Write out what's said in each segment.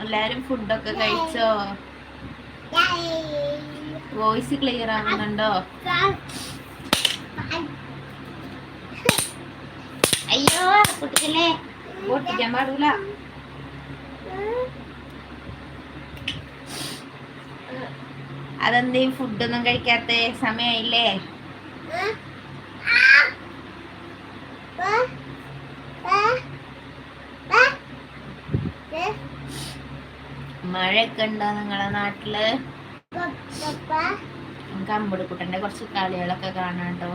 എല്ലാരും ഫുഡൊക്കെ കഴിച്ചോ? വോയിസ് ക്ലിയർ ആവുന്നുണ്ടോ? അയ്യോ പൊട്ടിക്കല്ലേ, പൊട്ടിക്കാൻ പാടില്ല. അതെന്തേ ഫുഡൊന്നും കഴിക്കാത്ത? സമയായില്ലേ? മഴയൊക്കെ ഉണ്ടോ നിങ്ങളെ നാട്ടില്? നമുക്ക് അമ്പുടുക്കുട്ടന്റെ കുറച്ച് കളികളൊക്കെ കാണാട്ടോ.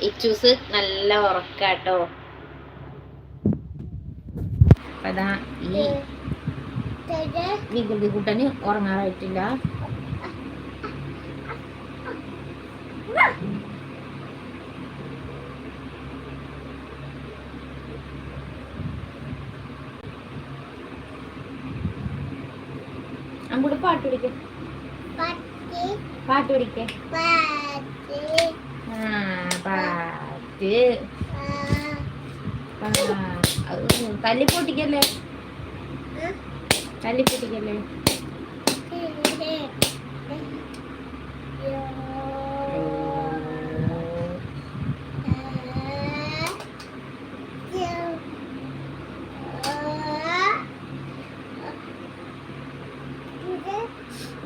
ഇച്ചൂസ് നല്ല ഉറക്കാട്ടോ. അതാ ഈ വികൃതി കുട്ടന് ഉറങ്ങാറായിട്ടില്ല. അങ്ങോട്ട് പാട്ട് പിടിക്കേ, പാട്ട് പിടിക്കേ. പാട്ട് തല്ലിപ്പൊട്ടിക്കല്ലേ, തല്ലിപ്പൊട്ടിക്കല്ലേ.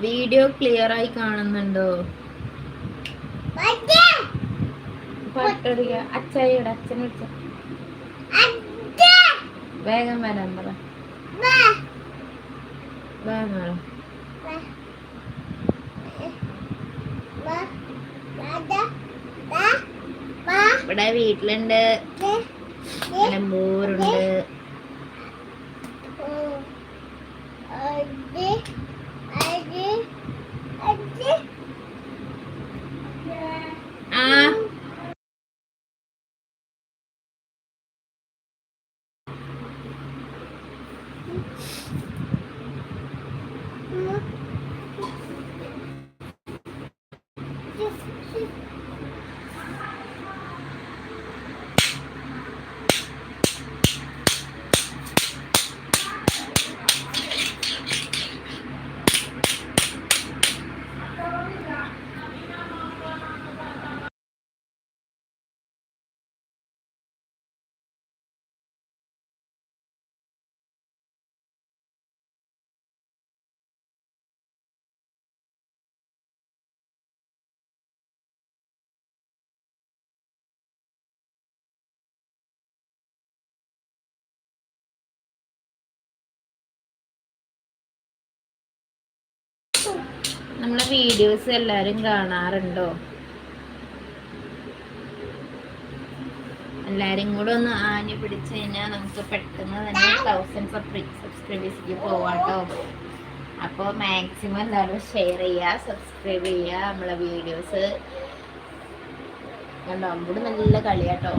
വീഡിയോ ക്ലിയർ ആയി കാണുന്നുണ്ടോ? പാട്ടടിക്ക. അച്ചായിയുടെ അച്ഛനെ വിളിച്ച വേഗം വരാൻ പറ. വേഗം ഇവിടെ വീട്ടിലുണ്ട്, നിലമ്പൂരുണ്ട്. ആ നമ്മളെ വീഡിയോസ് എല്ലാരും കാണാറുണ്ടോ? എല്ലാരും കൂടെ ഒന്ന് ആഞ്ഞു പിടിച്ചു കഴിഞ്ഞാൽ നമുക്ക് പെട്ടെന്ന് തന്നെ 1000 സബ്സ്ക്രൈബേഴ്സിലേക്ക് പോവാട്ടോ. അപ്പോൾ മാക്സിമം എല്ലാവരും ഷെയർ ചെയ്യുക, സബ്സ്ക്രൈബ് ചെയ്യുക. നമ്മളെ വീഡിയോസ് കണ്ടോ, അമ്പൂട് നല്ല കളിയാട്ടോ.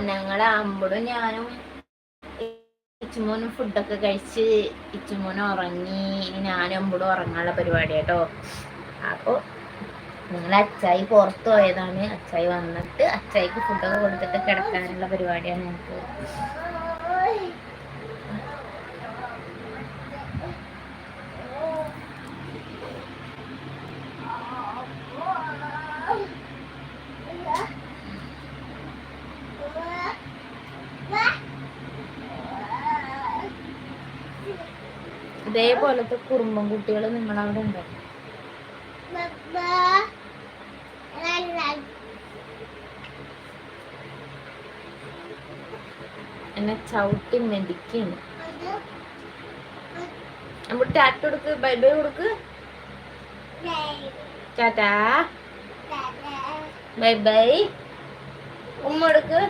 ഞങ്ങളെ അമ്പുടും ഞാനും ഇച്ചുമോനും ഫുഡൊക്കെ കഴിച്ച് ഇച്ചുമോനും ഉറങ്ങി. ഇനി ഞാനും അമ്പുടും ഉറങ്ങാനുള്ള പരിപാടി കേട്ടോ. അപ്പോൾ നിങ്ങൾ അച്ചായി പുറത്തു പോയതാണ്. അച്ചായി വന്നിട്ട് അച്ചായിക്ക് ഫുഡൊക്കെ കൊടുത്തിട്ട് കിടക്കാനുള്ള പരിപാടിയാണ് ഞങ്ങൾക്ക്. ഇതേപോലത്തെ കുറുമ്പൻ കുട്ടികൾ നിങ്ങളവിടെ ഉണ്ടോ? എന്നെ ചവിട്ടി മെതിക്കാണ്. നമ്മൾ ടാറ്റ കൊടുക്ക്, ബൈ ബൈ കൊടുക്ക്, ടാറ്റാ ബൈ ബൈ, ഉമ്മ കൊടുക്ക്.